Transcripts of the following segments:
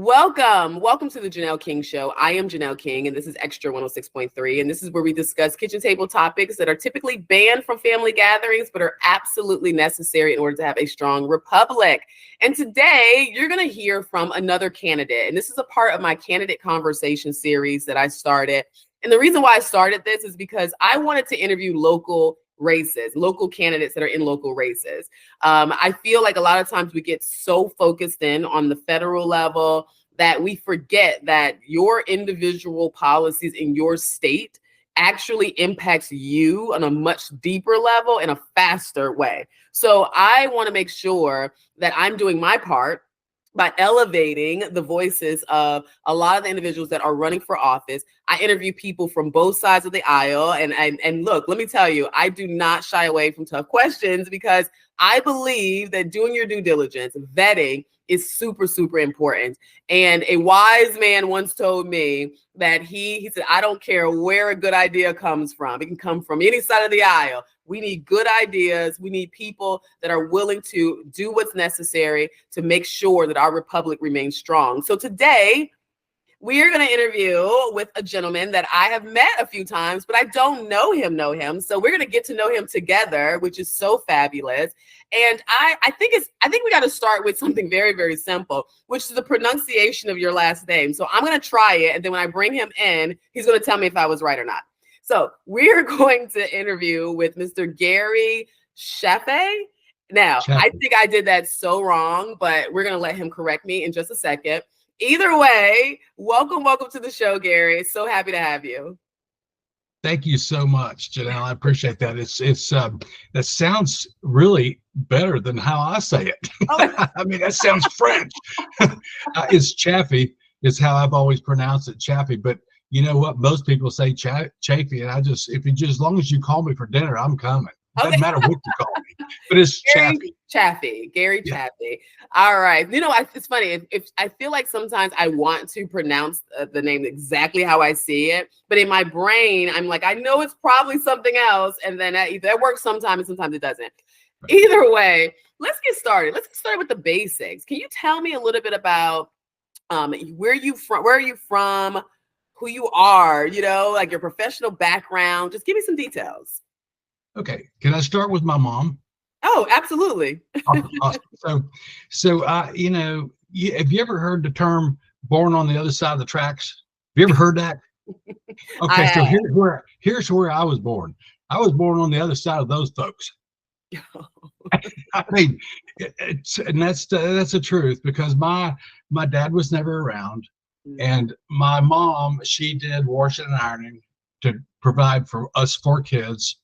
Welcome to the Janelle King Show. I am Janelle King, and this is Extra 106.3. And this is where we discuss kitchen table topics that are typically banned from family gatherings, but are absolutely necessary in order to have a strong republic. And today, you're going to hear from another candidate. And this is a part of my candidate conversation series that I started. And the reason why I started this is because I wanted to interview local candidates that are in local races. I feel like a lot of times we get so focused in on the federal level that we forget that your individual policies in your state actually impacts you on a much deeper level in a faster way. So I want to make sure that I'm doing my part by elevating the voices of a lot of the individuals that are running for office. I interview people from both sides of the aisle. And look, let me tell you, I do not shy away from tough questions because I believe that doing your due diligence, vetting, is super, super important. And a wise man once told me that he said, I don't care where a good idea comes from. It can come from any side of the aisle. We need good ideas. We need people that are willing to do what's necessary to make sure that our republic remains strong. So today, we are going to interview with a gentleman that I have met a few times, but I don't know him. So we're going to get to know him together, which is so fabulous. And I think we got to start with something very, very simple, which is the pronunciation of your last name. So I'm going to try it. And then when I bring him in, he's going to tell me if I was right or not. So we're going to interview with Mr. Gary Chaffee. Now, I think I did that so wrong, but we're going to let him correct me in just a second. Either way, welcome to the show, Gary. So happy to have you. Thank you so much, Janelle. I appreciate that. It's that sounds really better than how I say it. Oh. I mean, that sounds French. It's Chaffee is how I've always pronounced it, Chaffee. But you know what? Most people say Chaffee, and as long as you call me for dinner, I'm coming. Doesn't matter what you call me, but it's Gary Chaffee. All right. You know, it's funny. If I feel like sometimes I want to pronounce the name exactly how I see it, but in my brain, I'm like, I know it's probably something else. And then that works sometimes and sometimes it doesn't. Right. Either way, let's get started. Let's get started with the basics. Can you tell me a little bit about where are you from, who you are, like your professional background? Just give me some details. Okay, can I start with my mom? Oh, absolutely. Awesome. So have you ever heard the term "born on the other side of the tracks"? Have you ever heard that? Okay, so here's where I was born. I was born on the other side of those folks. I mean, that's the truth because my dad was never around, and my mom, she did washing and ironing to provide for us 4 kids.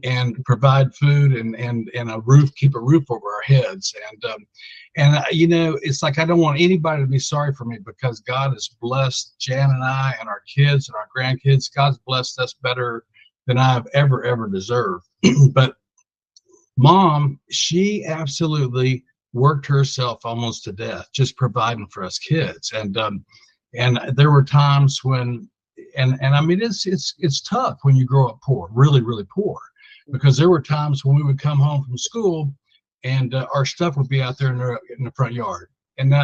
And provide food and a roof, keep a roof over our heads. And it's like I don't want anybody to be sorry for me because God has blessed Jan and I and our kids and our grandkids. God's blessed us better than I've ever deserved. But Mom, she absolutely worked herself almost to death, just providing for us kids. And there were times when, and I mean, it's tough when you grow up poor, really, really poor. Because there were times when we would come home from school and our stuff would be out there in the front yard. And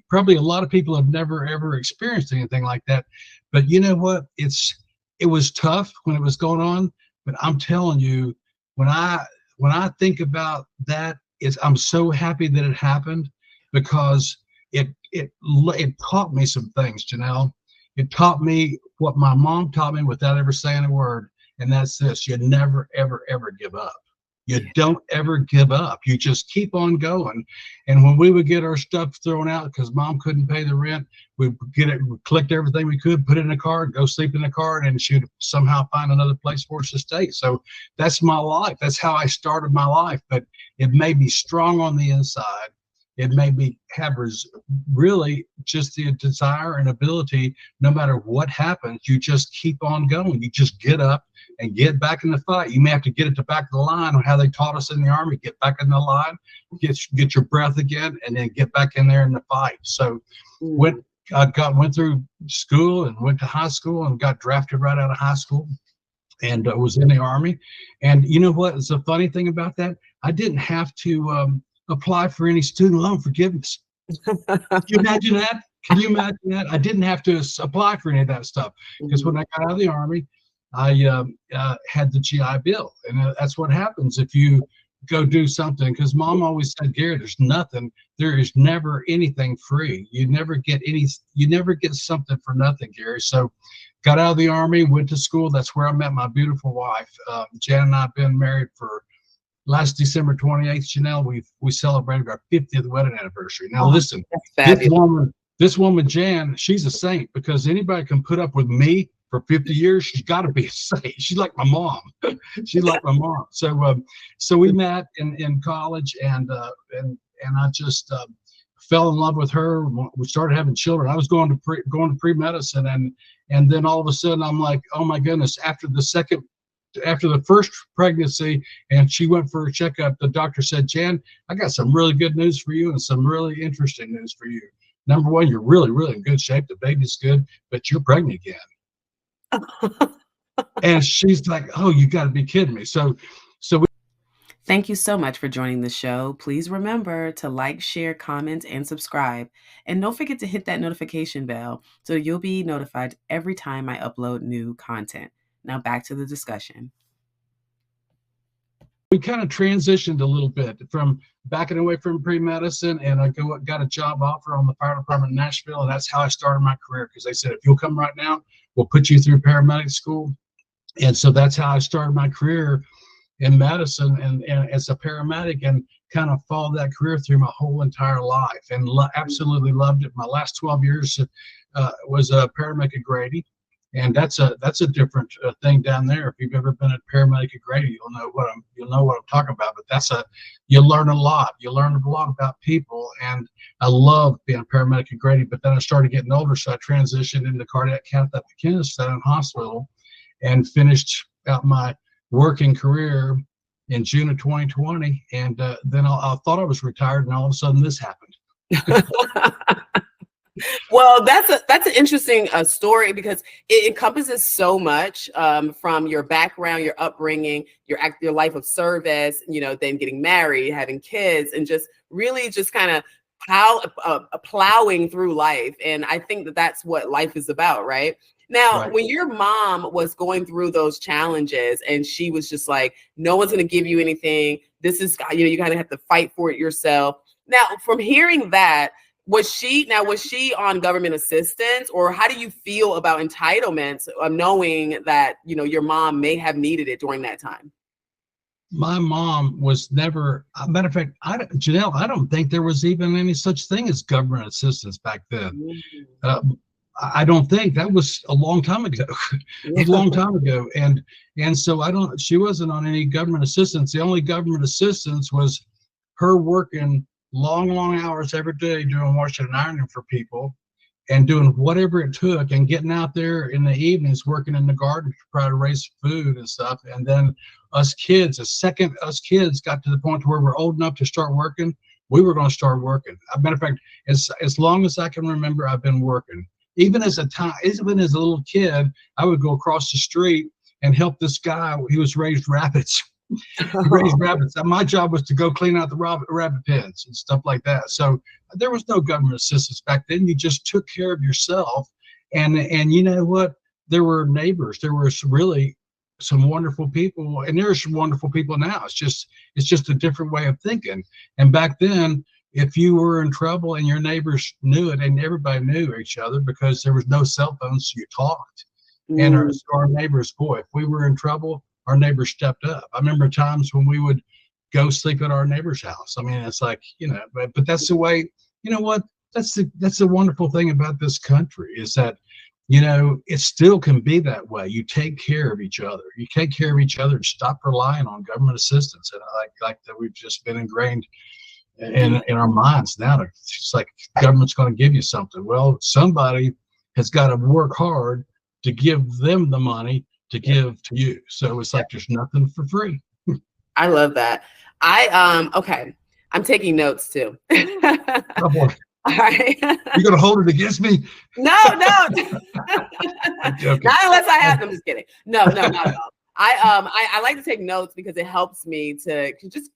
probably a lot of people have never, ever experienced anything like that. But you know what? It was tough when it was going on. But I'm telling you, when I think about that, I'm so happy that it happened because it taught me some things, Janelle. It taught me what my mom taught me without ever saying a word. And that's this: you never, ever give up. You don't ever give up. You just keep on going. And when we would get our stuff thrown out because Mom couldn't pay the rent, we'd collect everything we could, put it in a car, and go sleep in the car, and she'd somehow find another place for us to stay. So that's my life. That's how I started my life. But it made me strong on the inside. It made me have really just the desire and ability, no matter what happens, you just keep on going. You just get up and get back in the fight. You may have to get at the back of the line on how they taught us in the Army, get back in the line, get your breath again, and then get back in there in the fight. So went through school and went to high school and got drafted right out of high school and was in the Army. And you know what is the funny thing about that? I didn't have to apply for any student loan forgiveness. Can you imagine that? Can you imagine that? I didn't have to apply for any of that stuff because when I got out of the Army, I had the GI Bill, and that's what happens if you go do something. Because Mom always said, Gary, there is never anything free. You never get something for nothing, Gary. So got out of the Army, went to school. That's where I met my beautiful wife. Jan and I have been married for last December 28th, Janelle, we celebrated our 50th wedding anniversary. Now listen, this woman, Jan, she's a saint, because anybody can put up with me for 50 years. She's got to be a saint. She's like my mom. She's like my mom. So we met in college, and I just fell in love with her. We started having children. I was going to pre-medicine, and then all of a sudden I'm like, oh my goodness, after the first pregnancy, and she went for a checkup, the doctor said, Jan, I got some really good news for you and some really interesting news for you. Number one, you're really, really in good shape. The baby's good, but you're pregnant again. And she's like, oh, you got to be kidding me. Thank you so much for joining the show. Please remember to like, share, comment, and subscribe. And don't forget to hit that notification bell so you'll be notified every time I upload new content. Now back to the discussion. We kind of transitioned a little bit from backing away from pre-medicine, and I got a job offer on the fire department in Nashville, and that's how I started my career, because they said, if you'll come right now, we'll put you through paramedic school. And so that's how I started my career in medicine and as a paramedic, and kind of followed that career through my whole entire life, and absolutely loved it. My last 12 years was a paramedic at Grady. And that's a different thing down there. If you've ever been a paramedic at Grady, you'll know what I'm talking about. But you learn a lot. You learn a lot about people, and I love being a paramedic at Grady. But then I started getting older, so I transitioned into cardiac cath at McKinnis Hospital, and finished out my working career in June of 2020. And then I thought I was retired, and all of a sudden this happened. Well, that's an interesting story, because it encompasses so much from your background, your upbringing, your life of service, then getting married, having kids, and just really just kind of plowing through life. And I think that's what life is about, right? Now, Right. When your mom was going through those challenges, and she was just like, no one's going to give you anything. This is, you kind of have to fight for it yourself. Now, from hearing that, was she on government assistance, or how do you feel about entitlements of knowing that, your mom may have needed it during that time? My mom was never, matter of fact, Janelle, I don't think there was even any such thing as government assistance back then. I don't think. That was a long time ago. It was a long time ago. And so she wasn't on any government assistance. The only government assistance was her working long hours every day doing washing and ironing for people, and doing whatever it took, and getting out there in the evenings working in the garden to try to raise food and stuff. And then us kids got to the point where we're old enough to start working, we were going to start working. As a matter of fact, as long as I can remember, I've been working. Even as a little kid, I would go across the street and help this guy. He was raised rabbits. Raised rabbits. My job was to go clean out the rabbit pens and stuff like that. So there was no government assistance back then. You just took care of yourself. And you know what? There were neighbors. There were really some wonderful people, and there are some wonderful people now. It's just a different way of thinking. And back then, if you were in trouble and your neighbors knew it, and everybody knew each other because there was no cell phones, so you talked. And our neighbors, boy, if we were in trouble, our neighbors stepped up. I remember times when we would go sleep at our neighbor's house. I mean, it's like, but that's the way, you know what? That's the wonderful thing about this country, is that, it still can be that way. You take care of each other. You take care of each other and stop relying on government assistance. And like that, we've just been ingrained in our minds now. It's like government's going to give you something. Well, somebody has got to work hard to give them the money to give to you. So it's like there's nothing for free. I love that. Okay. I'm taking notes too. Oh boy. All right. You're gonna hold it against me? No. Not unless I have. I'm just kidding. No, not at all. I like to take notes because it helps me to just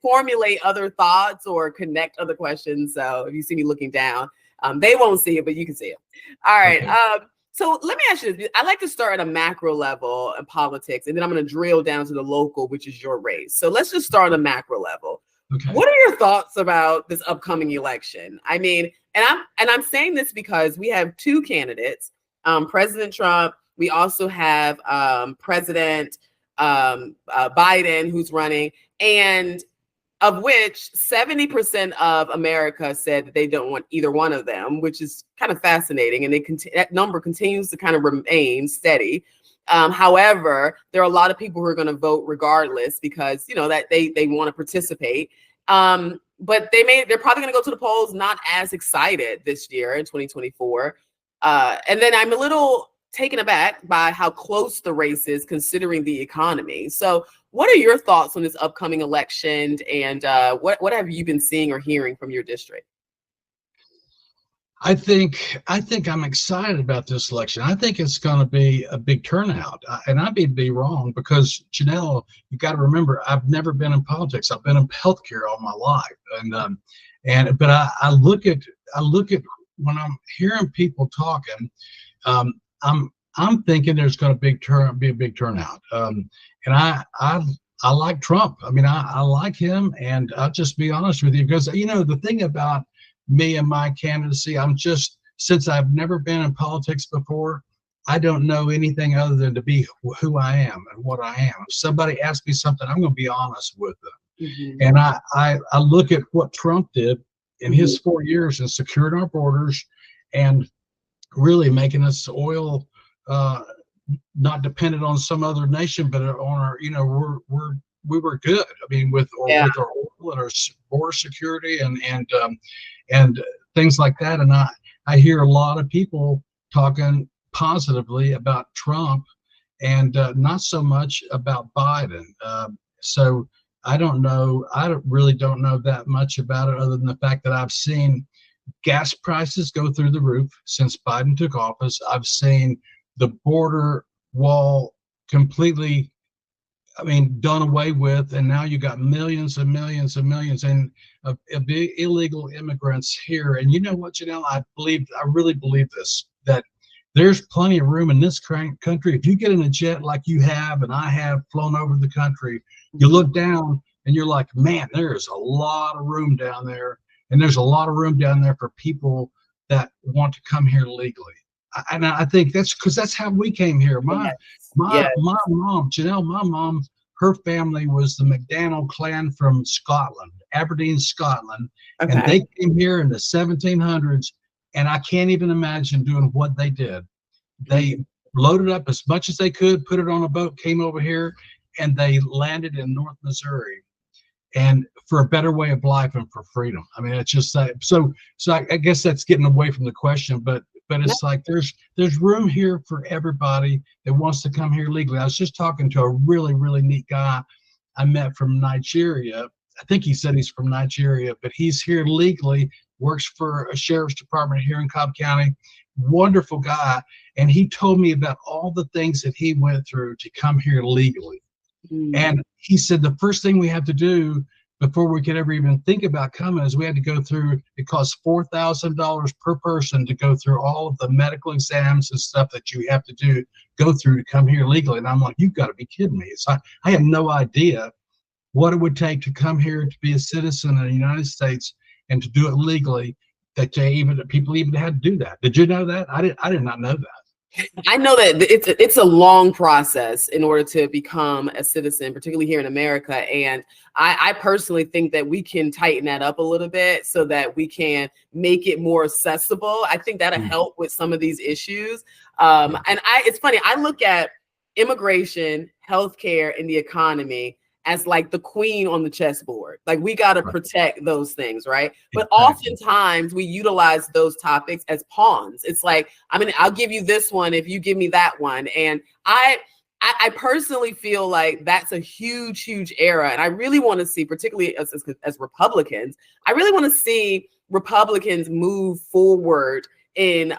formulate other thoughts or connect other questions. So if you see me looking down, They won't see it, but you can see it. All right. Okay. So let me ask you this. I like to start at a macro level in politics, and then I'm going to drill down to the local, which is your race. So let's just start on a macro level. Okay. What are your thoughts about this upcoming election? I mean, and I'm saying this because we have two candidates, President Trump. We also have President Biden, who's running, and of which 70% of America said that they don't want either one of them, which is kind of fascinating. And that number continues to kind of remain steady. However, there are a lot of people who are going to vote regardless because, you know, that they want to participate. But they're probably going to go to the polls not as excited this year in 2024. And then I'm a little taken aback by how close the race is considering the economy. So what are your thoughts on this upcoming election, and what have you been seeing or hearing from your district? I think I'm excited about this election. I think it's going to be a big turnout, and I may be wrong because, Janelle, you got to remember, I've never been in politics. I've been in healthcare all my life, but I look at when I'm hearing people talking, I'm thinking there's going to be a big turnout, and I like Trump. I mean, I like him, and I'll just be honest with you because, you know, the thing about me and my candidacy, since I've never been in politics before, I don't know anything other than to be who I am and what I am. If somebody asks me something, I'm going to be honest with them. Mm-hmm. And I look at what Trump did in his 4 years in securing our borders and really making us oil not dependent on some other nation, but on our, you know, we were good. I mean, with our oil and our border security and things like that. And I hear a lot of people talking positively about Trump and not so much about Biden. So I don't know. Really don't know that much about it other than the fact that I've seen gas prices go through the roof since Biden took office. I've seen the border wall completely, done away with, and now you got millions and millions and millions of illegal immigrants here. And you know what, Janelle, I really believe this, that there's plenty of room in this country. If you get in a jet like you have and I have flown over the country, you look down and you're like, man, there's a lot of room down there, and there's a lot of room down there for people that want to come here legally. And I think that's because that's how we came here. My mom, Janelle, her family was the McDaniel clan from Scotland, Aberdeen, Scotland. Okay. And they came here in the 1700s. And I can't even imagine doing what they did. They loaded up as much as they could, put it on a boat, came over here, and they landed in North Missouri. And for a better way of life and for freedom. I mean, it's just so I guess that's getting away from the question, but it's like there's room here for everybody that wants to come here legally. I was just talking to a really, really neat guy I met from Nigeria. I think he said he's from Nigeria, but he's here legally, works for a sheriff's department here in Cobb County. Wonderful guy. And he told me about all the things that he went through to come here legally. And he said the first thing we have to do before we could ever even think about coming is we had to go through, it costs $4,000 per person to go through all of the medical exams and stuff that you have to go through to come here legally. And I'm like, you've got to be kidding me. So I had no idea what it would take to come here to be a citizen in the United States and to do it legally, that people even had to do that. Did you know that? I did not know that. I know that it's a long process in order to become a citizen, particularly here in America. And I personally think that we can tighten that up a little bit so that we can make it more accessible. I think that'll help with some of these issues. And it's funny, I look at immigration, healthcare, and the economy as like the queen on the chessboard. Like we got to protect those things, right? But oftentimes we utilize those topics as pawns. It's like, I'll give you this one if you give me that one. And I personally feel like that's a huge, huge era. And I really want to see, particularly as Republicans, I really want to see Republicans move forward in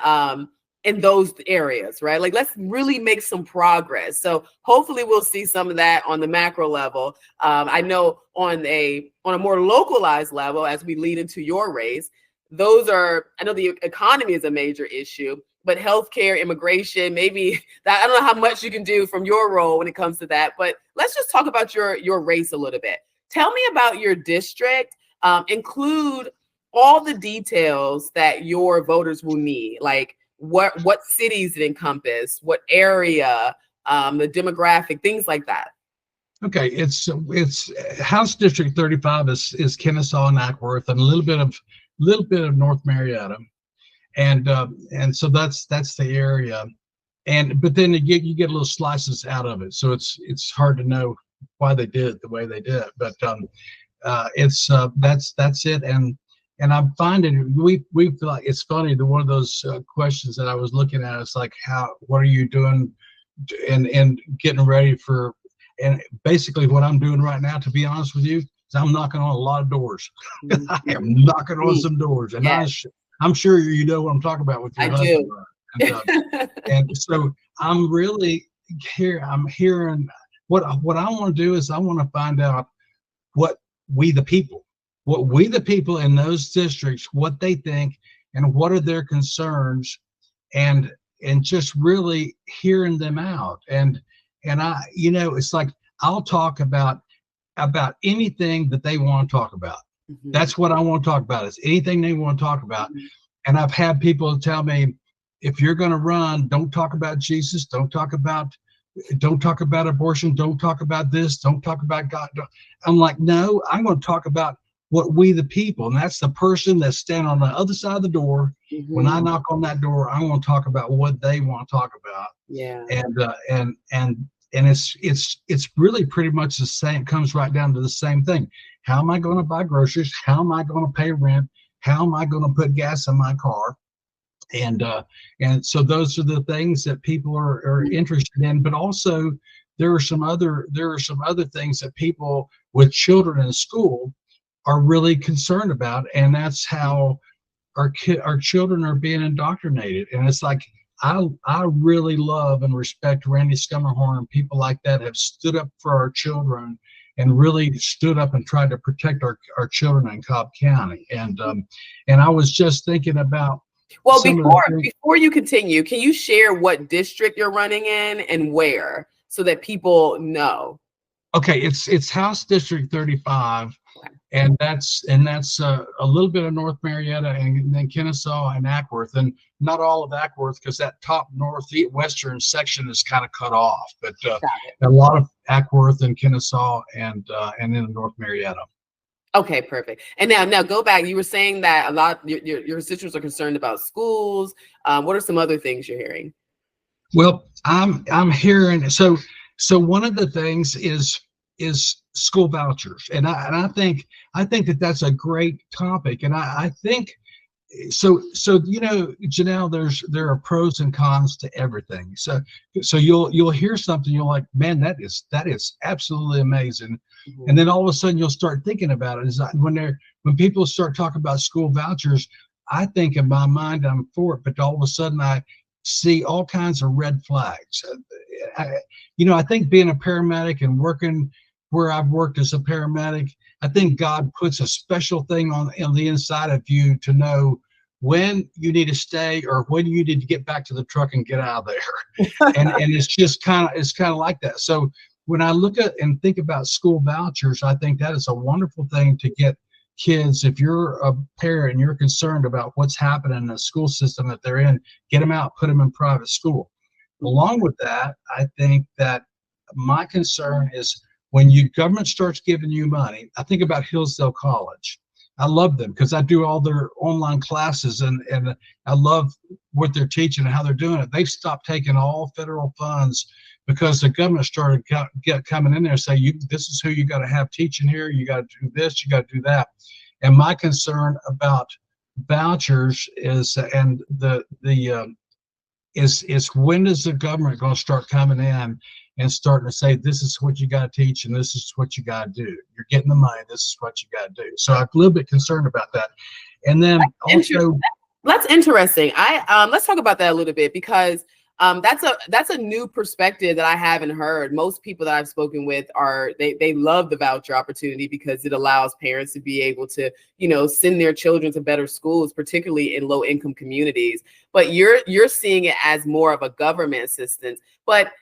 those areas, right? Like, let's really make some progress. So hopefully we'll see some of that on the macro level. I know on a more localized level, as we lead into your race, those are, I know the economy is a major issue, but healthcare, immigration, maybe that, I don't know how much you can do from your role when it comes to that, but let's just talk about your race a little bit. Tell me about your district. Include all the details that your voters will need, like what cities it encompass, what area, the demographic, things like that. Okay, it's House District 35 is Kennesaw and Ackworth, and a little bit of North Marietta, and so that's the area, but then you get little slices out of it, so it's hard to know why they did it the way they did, but that's it, and I'm finding we feel like it's funny that one of those questions that I was looking at is like, what are you doing and getting ready for. And basically what I'm doing right now, to be honest with you, is I'm knocking on a lot of doors. I am knocking on some doors. And yes. I'm sure you know what I'm talking about with your husband. And so I'm really here. I'm hearing what I want to do is I want to find out what we the people in those districts, what they think and what are their concerns, and just really hearing them out. And I, it's like, I'll talk about anything that they want to talk about. Mm-hmm. That's what I want to talk about, is anything they want to talk about. Mm-hmm. And I've had people tell me, if you're going to run, don't talk about Jesus. Don't talk about abortion. Don't talk about this. Don't talk about God. I'm like, no, I'm going to talk about what we the people, and that's the person that's standing on the other side of the door. Mm-hmm. When I knock on that door, I'm going to talk about what they want to talk about. Yeah. And it's really pretty much the same. It comes right down to the same thing. How am I going to buy groceries? How am I going to pay rent? How am I going to put gas in my car? And so those are the things that people are interested in. But also there are some other things that people with children in school are really concerned about, and that's how our children are being indoctrinated. And it's like, I really love and respect Randy Scummerhorn and people like that have stood up for our children and really stood up and tried to protect our children in Cobb County. And I was just thinking about. Well, before you continue, can you share what district you're running in and where, so that people know? Okay, it's House District 35. And that's a little bit of North Marietta, and then Kennesaw and Ackworth, and not all of Ackworth, because that top northwestern section is kind of cut off. But a lot of Ackworth and Kennesaw, and then North Marietta. Okay, perfect. And now go back. You were saying that a lot your constituents are concerned about schools. What are some other things you're hearing? Well, I'm hearing so one of the things is school vouchers, and I think that that's a great topic, and I think so Janelle, there are pros and cons to everything. So you'll hear something, you're like, man, that is absolutely amazing. Mm-hmm. And then all of a sudden you'll start thinking about it. Is when people start talking about school vouchers, I think in my mind I'm for it, but all of a sudden I see all kinds of red flags. I think being a paramedic and working where I've worked as a paramedic, I think God puts a special thing on the inside of you to know when you need to stay or when you need to get back to the truck and get out of there. and it's just kind of like that. So when I look at and think about school vouchers, I think that is a wonderful thing to get kids. If you're a parent and you're concerned about what's happening in the school system that they're in, get them out, put them in private school. Along with that, I think that my concern is when government starts giving you money. I think about Hillsdale College. I love them because I do all their online classes, and I love what they're teaching and how they're doing it. They've stopped taking all federal funds because the government started coming in there and say, this is who you got to have teaching here. You got to do this, you got to do that. And my concern about vouchers is, and is when does the government going to start coming in and starting to say, this is what you got to teach and this is what you got to do. You're getting the money. This is what you got to do. So I'm a little bit concerned about that. And then that's interesting. Let's talk about that a little bit, because That's a new perspective that I haven't heard. Most people that I've spoken with they love the voucher opportunity because it allows parents to be able to, send their children to better schools, particularly in low income communities. But you're seeing it as more of a government assistance. But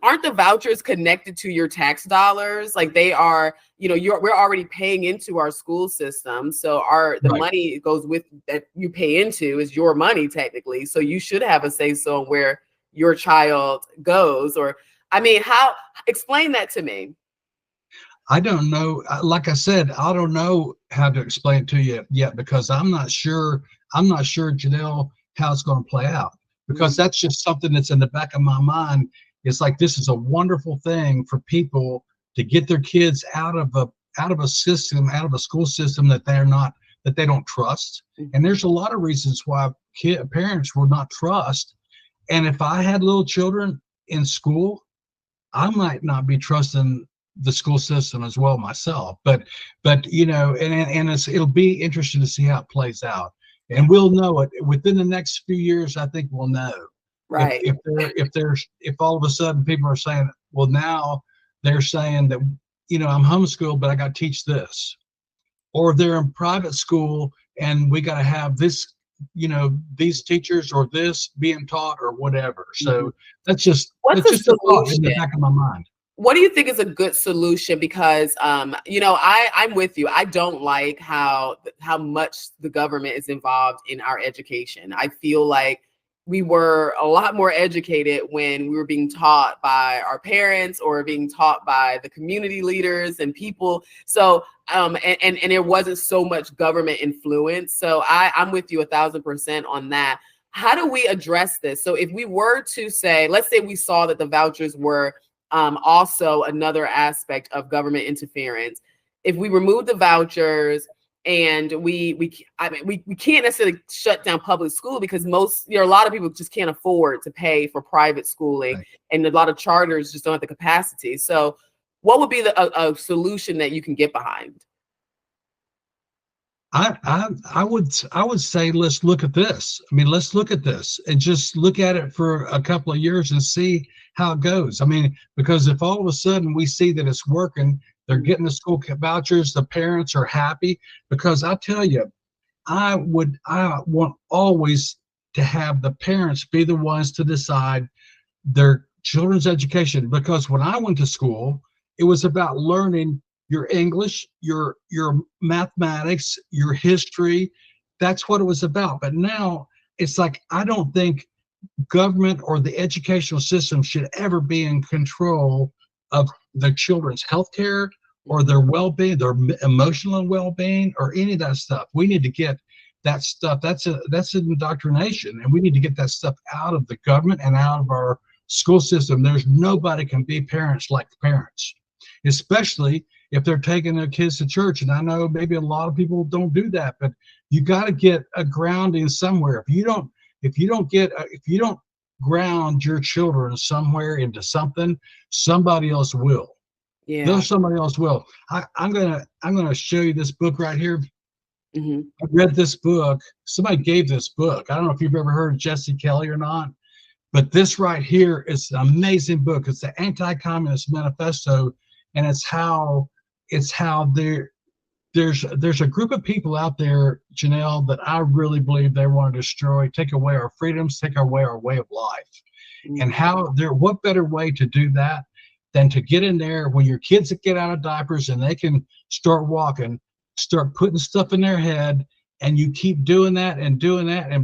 aren't the vouchers connected to your tax dollars? Like they are, we're already paying into our school system. So the Right. money goes with that you pay into is your money technically. So you should have a say so where your child goes. Or explain that to me. I don't know. Like I said, I don't know how to explain it to you yet because I'm not sure, Janelle, how it's going to play out, because that's just something that's in the back of my mind. It's like, this is a wonderful thing for people to get their kids out of a system, out of a school system that they don't trust. And there's a lot of reasons why parents will not trust. And if I had little children in school, I might not be trusting the school system as well myself. But it'll be interesting to see how it plays out. And we'll know it within the next few years. I think we'll know. Right. If all of a sudden people are saying, well, now they're saying that, I'm homeschooled, but I got to teach this, or they're in private school and we got to have this, these teachers or this being taught or whatever. So that's just a thought in the back of my mind. What do you think is a good solution? Because, I'm with you. I don't like how much the government is involved in our education. I feel like we were a lot more educated when we were being taught by our parents or being taught by the community leaders and people. So, and there wasn't so much government influence. So I'm with you 1,000% on that. How do we address this? So if we were to say, let's say we saw that the vouchers were also another aspect of government interference. If we remove the vouchers and we can't necessarily shut down public school because a lot of people just can't afford to pay for private schooling, right. And a lot of charters just don't have the capacity. So what would be a solution that you can get behind? I would say, let's look at this. Let's look at this and just look at it for a couple of years and see how it goes. Because if all of a sudden we see that it's working, they're getting the school vouchers, the parents are happy. Because I tell you, I want always to have the parents be the ones to decide their children's education. Because when I went to school, it was about learning your English, your mathematics, your history. That's what it was about. But now it's like, I don't think government or the educational system should ever be in control of the children's health care or their well-being, their emotional well-being, or any of that stuff. We need to get that stuff. That's indoctrination, and we need to get that stuff out of the government and out of our school system. There's nobody can be parents like parents, especially if they're taking their kids to church. And I know maybe a lot of people don't do that, but you got to get a grounding somewhere. If you don't ground your children somewhere into something, somebody else will. Yeah. Somebody else will. I'm gonna show you this book right here. Mm-hmm. I read this book. Somebody gave this book. I don't know if you've ever heard of Jesse Kelly or not, but this right here is an amazing book. It's the Anti-Communist Manifesto, and it's how there's a group of people out there, Janelle, that I really believe they want to destroy, take away our freedoms, take away our way of life. Mm-hmm. And what better way to do that than to get in there when your kids get out of diapers and they can start walking, start putting stuff in their head, and you keep doing that. And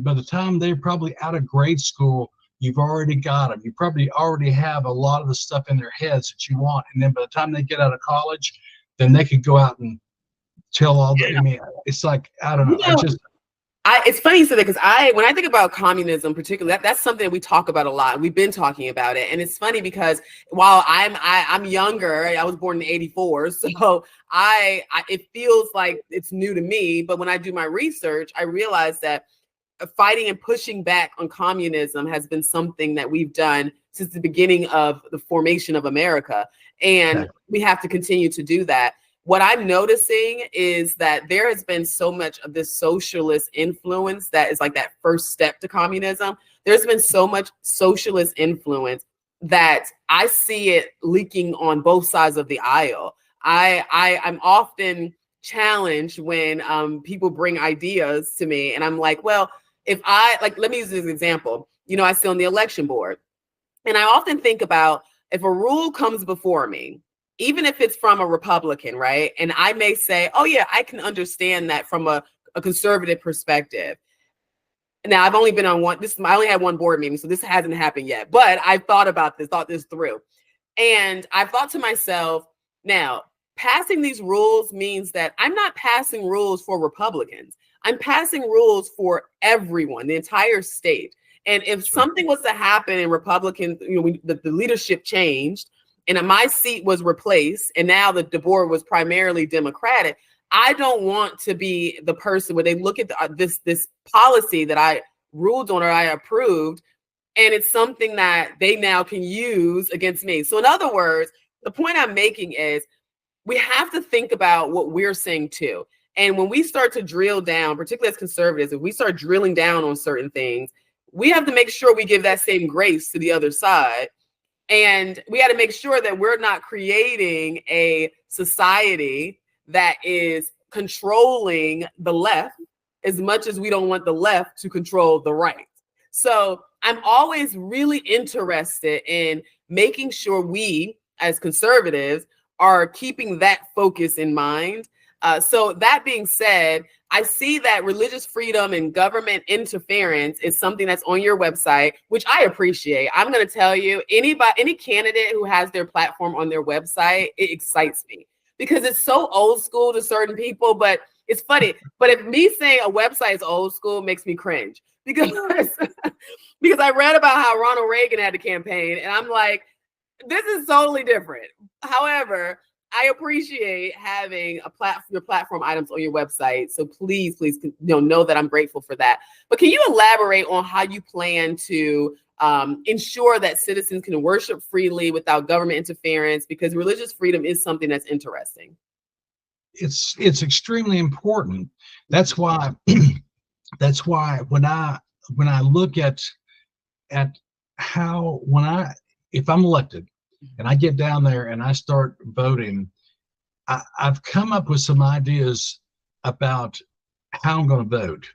by the time they're probably out of grade school, you've already got them. You probably already have a lot of the stuff in their heads that you want. And then by the time they get out of college, then they could go out and tell all the, it's like, I don't know. It's funny you said that, because when I think about communism, particularly, that's something that we talk about a lot. We've been talking about it, and it's funny because while I'm younger, I was born in '84, so it feels like it's new to me. But when I do my research, I realize that fighting and pushing back on communism has been something that we've done since the beginning of the formation of America, and we have to continue to do that. What I'm noticing is that there has been so much of this socialist influence that is like that first step to communism. there's been so much socialist influence that I see it leaking on both sides of the aisle. I'm often challenged when people bring ideas to me, and I'm like, well, if I like, let me use this example. You know, I sit on the election board, and I often think about if a rule comes before me, even if it's from a Republican, right? And I may say, oh yeah, I can understand that from a conservative perspective. Now I've only been on one, I only had one board meeting, so this hasn't happened yet, but I've thought this through. And I've thought to myself, now passing these rules means that I'm not passing rules for Republicans. I'm passing rules for everyone, the entire state. And if something was to happen in Republican, the leadership changed and my seat was replaced, and now the board was primarily Democratic, I don't want to be the person where they look at this policy that I ruled on or I approved, and it's something that they now can use against me. So in other words, the point I'm making is we have to think about what we're saying too. And when we start to drill down, particularly as conservatives, if we start drilling down on certain things, we have to make sure we give that same grace to the other side. And we got to make sure that we're not creating a society that is controlling the left as much as we don't want the left to control the right. So I'm always really interested in making sure we, as conservatives, are keeping that focus in mind. So that being said, I see that religious freedom and government interference is something that's on your website, which I appreciate. I'm going to tell you, any candidate who has their platform on their website, it excites me because it's so old school to certain people, but it's funny. But if me saying a website is old school makes me cringe because I read about how Ronald Reagan had a campaign and I'm like, this is totally different. However, I appreciate having your platform items on your website. So please, know that I'm grateful for that. But can you elaborate on how you plan to ensure that citizens can worship freely without government interference? Because religious freedom is something that's interesting. It's extremely important. That's why when I look at how if I'm elected and I get down there and I start voting, I've come up with some ideas about how I'm going to vote.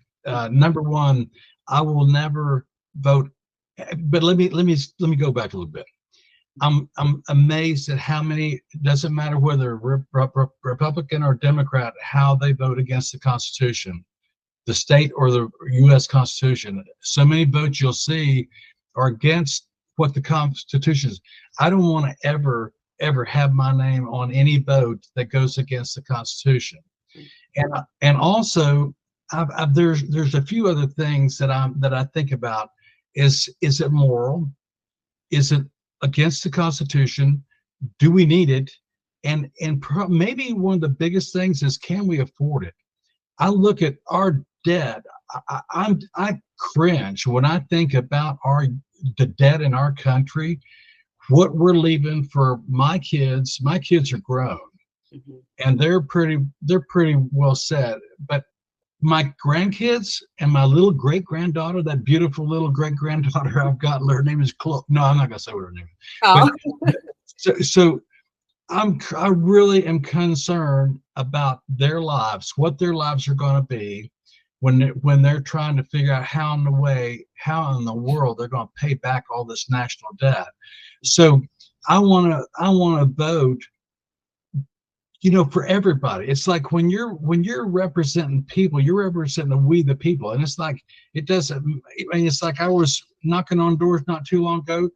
Number one, I will never vote. But let me go back a little bit. I'm amazed at how many. Doesn't matter whether Republican or Democrat, how they vote against the Constitution, the state or the U.S. Constitution. So many votes you'll see are against what the Constitution is. I don't want to ever have my name on any vote that goes against the Constitution. And also there's a few other things that I think about. Is it moral? Is it against the Constitution? Do we need it? And maybe one of the biggest things is, can we afford it? I look at our debt. I cringe when I think about the debt in our country, what we're leaving for my kids. My kids are grown, mm-hmm. and they're pretty well set. But my grandkids and my little great granddaughter, that beautiful little great granddaughter I've got, her name is Chloe. No, I'm not gonna say what her name is. Oh. But, so I really am concerned about their lives, what their lives are going to be when they're trying to figure out how in the world they're going to pay back all this national debt. So I want to vote, for everybody. It's like when you're representing people, you're representing we the people. And it's like, it's like I was knocking on doors not too long ago,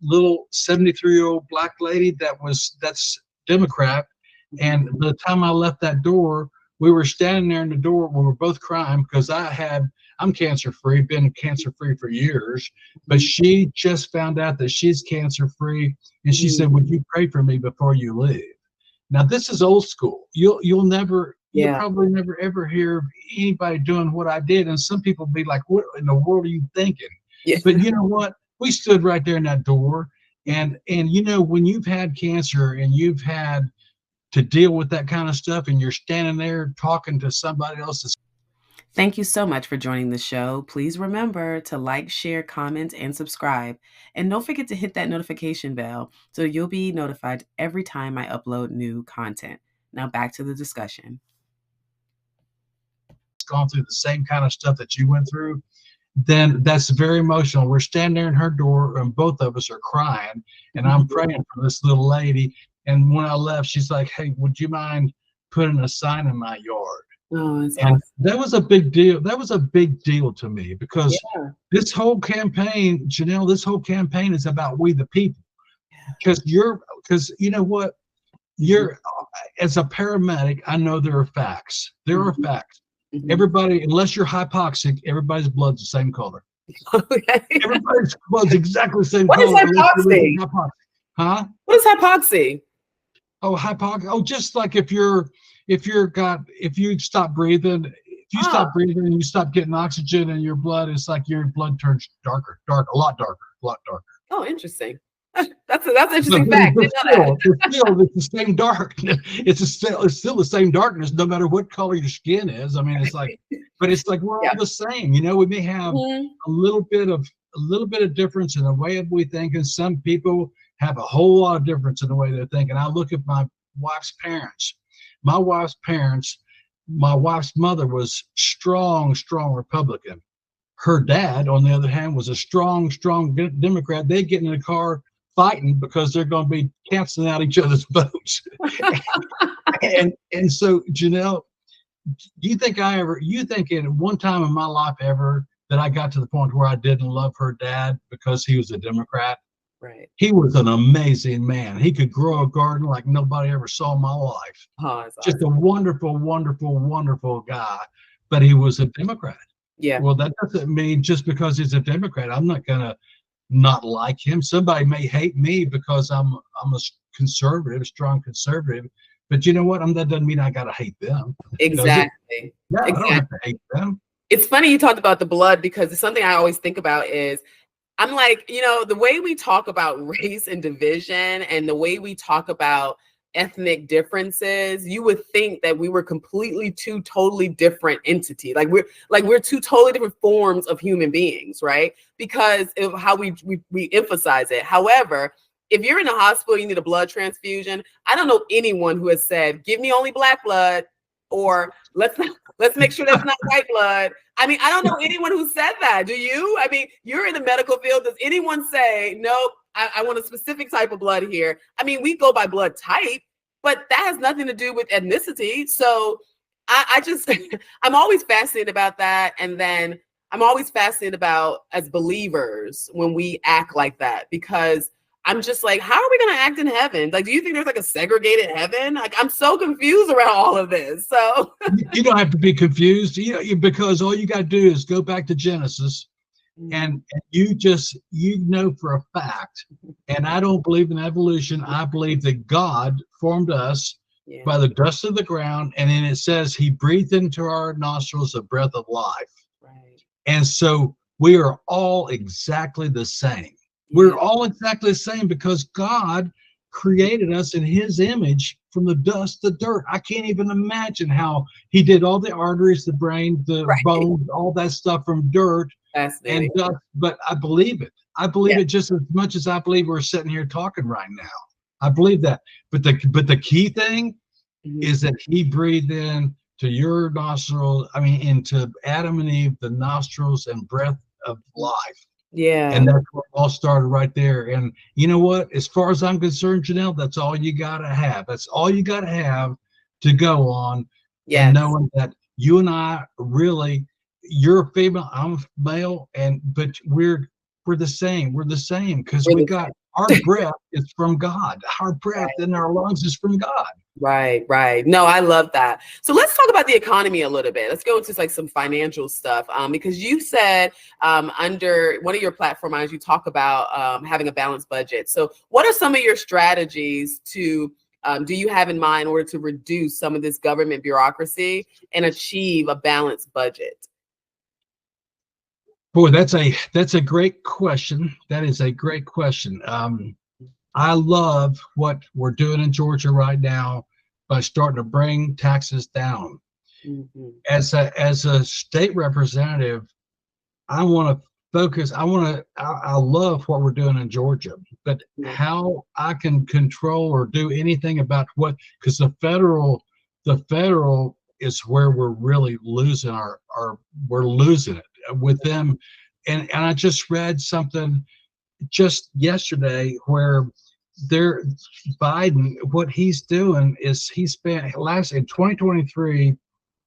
little 73-year-old black lady that's Democrat. And by the time I left that door, we were standing there in the door. We were both crying because I'm cancer-free, been cancer-free for years, but she just found out that she's cancer-free. And she said, would you pray for me before you leave? Now, this is old school. You'll probably never ever hear anybody doing what I did. And some people be like, what in the world are you thinking? Yeah. But you know what? We stood right there in that door. And when you've had cancer and you've had to deal with that kind of stuff and you're standing there talking to somebody else. Thank you so much for joining the show. Please remember to like, share, comment, and subscribe. And don't forget to hit that notification bell so you'll be notified every time I upload new content. Now back to the discussion. Gone through the same kind of stuff that you went through, then that's very emotional. We're standing there in her door and both of us are crying, and I'm praying for this little lady. And when I left, she's like, "Hey, would you mind putting a sign in my yard?" Oh, it's And awesome. that was a big deal. That was a big deal to me because Yeah. this whole campaign, Janelle, this whole campaign is about we the people. Because you know what? You're as a paramedic, I know there are facts. There are facts. Mhm. Everybody, unless you're hypoxic, everybody's blood's the same color. Okay. Everybody's blood's exactly the same What is color. unless you're hypoxia? hypoxic. Huh? What is hypoxia? Oh, hypoxic. Oh, just like if you stop breathing, and you stop getting oxygen in your blood, it's like your blood turns a lot darker. Oh, interesting. That's an interesting But, fact. but Didn't know still, it's the same darkness. It's still the same darkness, no matter what color your skin is. I mean, it's like, but it's like we're all the same. You know, we may have that. a little bit of difference in the way we think, and some people have a whole lot of difference in the way they think. And I look at my wife's parents. My wife's mother was strong Republican. Her dad, on the other hand, was a strong Democrat. They get in the car fighting because they're going to be canceling out each other's votes. and so, Janelle, do you think in one time in my life ever that I got to the point where I didn't love her dad because he was a Democrat? Right. He was an amazing man. He could grow a garden like nobody ever saw in my life. Oh, Just a wonderful guy, but he was a Democrat. yeah. Well, that doesn't mean just because he's a Democrat, I'm not going to not like him. Somebody may hate me because I'm a strong conservative, but you know what? That doesn't mean I got to hate them. Exactly. Yeah, exactly. I don't have to hate them. It's funny you talked about the blood because it's something I always think about is I'm like, the way we talk about race and division and the way we talk about ethnic differences, you would think that we were completely two totally different entities. We're two totally different forms of human beings, right? Because of how we emphasize it. However, if you're in a hospital, you need a blood transfusion. I don't know anyone who has said, "Give me only black blood," or let's make sure that's not white blood. I mean, I don't know anyone who said that. Do you? I mean, you're in the medical field. Does anyone say, "Nope, I want a specific type of blood here"? I mean, we go by blood type, but that has nothing to do with ethnicity. So I just, I'm always fascinated about that. And then I'm always fascinated about, as believers, when we act like that, because I'm just like, how are we going to act in heaven? Like, do you think there's like a segregated heaven? Like, I'm so confused around all of this. So you don't have to be confused, because all you got to do is go back to Genesis, and you know for a fact. And I don't believe in evolution. I believe that God formed us by the dust of the ground, and then it says He breathed into our nostrils the breath of life. Right. And so we are all exactly the same. We're all exactly the same because God created us in His image from the dust, the dirt. I can't even imagine how He did all the arteries, the brain, the bones, all that stuff from dirt and dust. But I believe it. I believe it just as much as I believe we're sitting here talking right now. I believe that. But the key thing is that He breathed in to your nostrils, into Adam and Eve, the nostrils and breath of life. Yeah. And that's what all started right there. And you know what? As far as I'm concerned, Janelle, that's all you got to have. That's all you got to have to go on. And knowing that you and I really, you're a female, I'm a male, but we're the same. We're the same because we got our breath is from God. Our breath in our lungs is from God. Right. No, I love that. So let's talk about the economy a little bit. Let's go into like some financial stuff. Because you said under one of your platform lines, you talk about having a balanced budget. So what are some of your strategies do you have in mind in order to reduce some of this government bureaucracy and achieve a balanced budget? Boy, that's a great question. That is a great question. I love what we're doing in Georgia right now by starting to bring taxes down. Mhm. As a state representative, I want to focus. I love what we're doing in Georgia, but Yeah. how I can control or do anything about what, because the federal is where we're really losing we're losing it with them. And I just read something just yesterday where they're Biden, what he's doing is he spent last in 2023,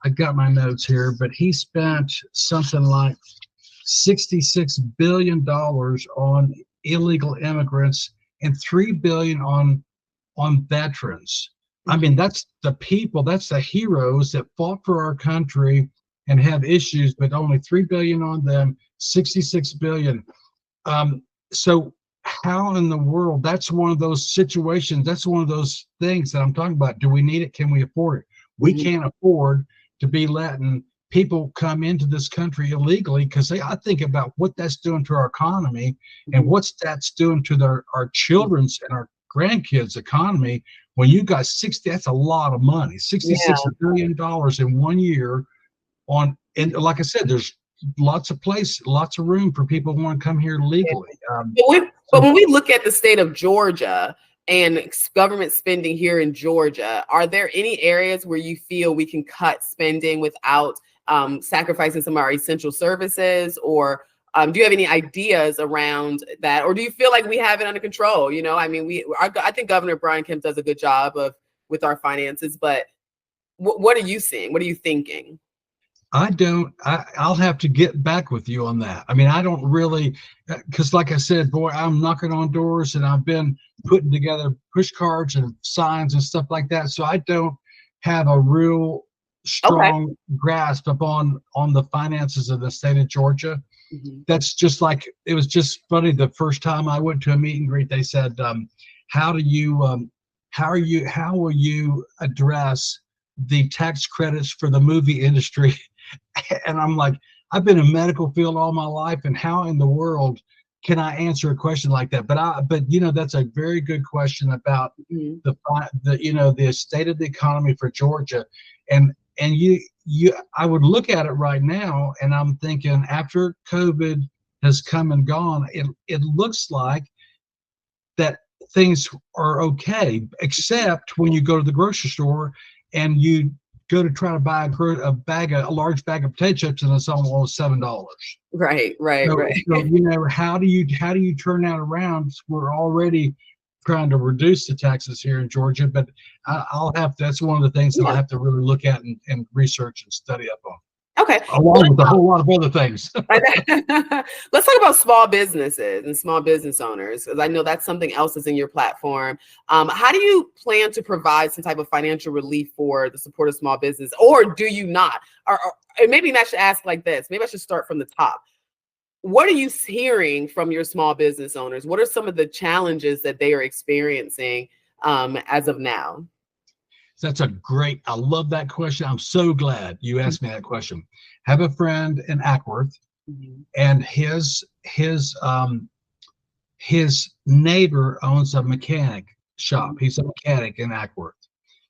I got my notes here, but he spent something like $66 billion on illegal immigrants and $3 billion on veterans. I mean, that's the people, that's the heroes that fought for our country and have issues, but only $3 billion on them, $66 billion. So how in the world, that's one of those situations, that's one of those things that I'm talking about. Do we need it? Can we afford it? We can't afford to be letting people come into this country illegally, because I think about what that's doing to our economy and what's that's doing to our children's and our grandkids' economy. When you got 60, that's a lot of money, $66 billion in 1 year on, and like I said, there's lots of room for people who want to come here legally. But when we look at the state of Georgia and government spending here in Georgia, are there any areas where you feel we can cut spending without sacrificing some of our essential services? Or do you have any ideas around that? Or do you feel like we have it under control? You know, I mean, I think Governor Brian Kemp does a good job with our finances, but what are you seeing? What are you thinking? I'll have to get back with you on that. I mean, I don't really, because like I said, boy, I'm knocking on doors and I've been putting together push cards and signs and stuff like that. So I don't have a real strong grasp upon the finances of the state of Georgia. That's just like, it was just funny. The first time I went to a meet and greet, they said, how will you address the tax credits for the movie industry? And I'm like, I've been in medical field all my life, and how in the world can I answer a question like that? But you know, that's a very good question about the state of the economy for Georgia, and I would look at it right now, and I'm thinking after COVID has come and gone, it looks like that things are okay, except when you go to the grocery store and you go to try to buy a large bag of potato chips, and it's almost $7. Right. So you know, how do you turn that around? We're already trying to reduce the taxes here in Georgia, but that's one of the things that I'll have to really look at and research and study up on. Okay. Along with a whole lot of other things. Let's talk about small businesses and small business owners, because I know that's something else that's in your platform. How do you plan to provide some type of financial relief for the support of small business, or do you not? Or maybe I should ask like this. Maybe I should start from the top. What are you hearing from your small business owners? What are some of the challenges that they are experiencing as of now? I love that question. I'm so glad you asked me that question. Have a friend in Ackworth, and his neighbor owns a mechanic shop. He's a mechanic in Ackworth.